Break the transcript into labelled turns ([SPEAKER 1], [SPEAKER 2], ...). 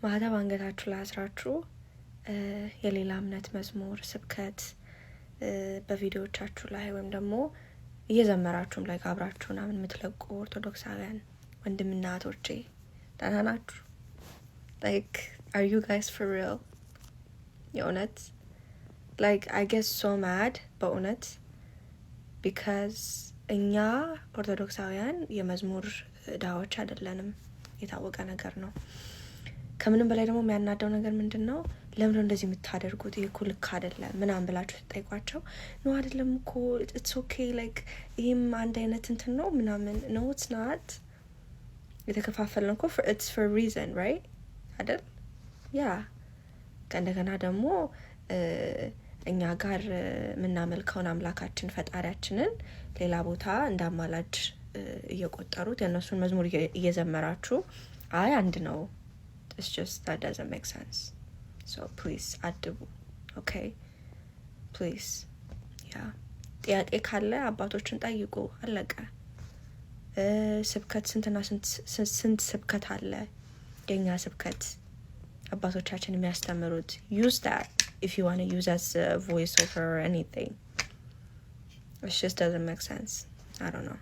[SPEAKER 1] ማህተብ አንገታችሁ ላይ አስራችሁ የሌላ እምነት መዝሙር ስብከት በቪዲዮዎቻችሁ ላይ ወይም ደግሞ እየዘመራችሁም ላይ አብራችሁ ምናምን የምትለቁ ኦርቶዶክሳውያን ወንድምና እህቶቼ ደህና ናችሁ? like are you guys for real? የእውነት like I get so mad በእውነት because እኛ ኦርቶዶክሳውያን የመዝሙር ዳዎች አይደለንም፣ የታወቀ ነገር ነው። ከምንም በላይ ደግሞ የሚያናደው ነገር ምንድን ነው? ለምን እንደዚህ የምታደርጉት? ይሄ እኮ ልክ አይደለም ምናምን ብላችሁ ትጠይቋቸው ነው አይደለም እኮ it's okay like ይህም አንድ አይነት እንትን ነው ምናምን no it's not። የተከፋፈልን እኮ it's for a reason right አይደል? ያ ከእንደገና ደግሞ እኛ ጋር የምናመልከውን አምላካችን ፈጣሪያችንን ሌላ ቦታ እንዳማላጅ እየቆጠሩት የእነሱን መዝሙር እየዘመራችሁ አይ አንድ ነው። it's just that doesn't make sense. So please አድቡ okay please yeah ጥያቄ ካለ አባቶችን ጠይቁ አለቀ። ስብከት ስንትና ስንት ስብከት አለ። የኛ ስብከት አባቶቻችን የሚያስተምሩት use that if you want to use as a voice over or anything. It just doesn't make sense. I don't know.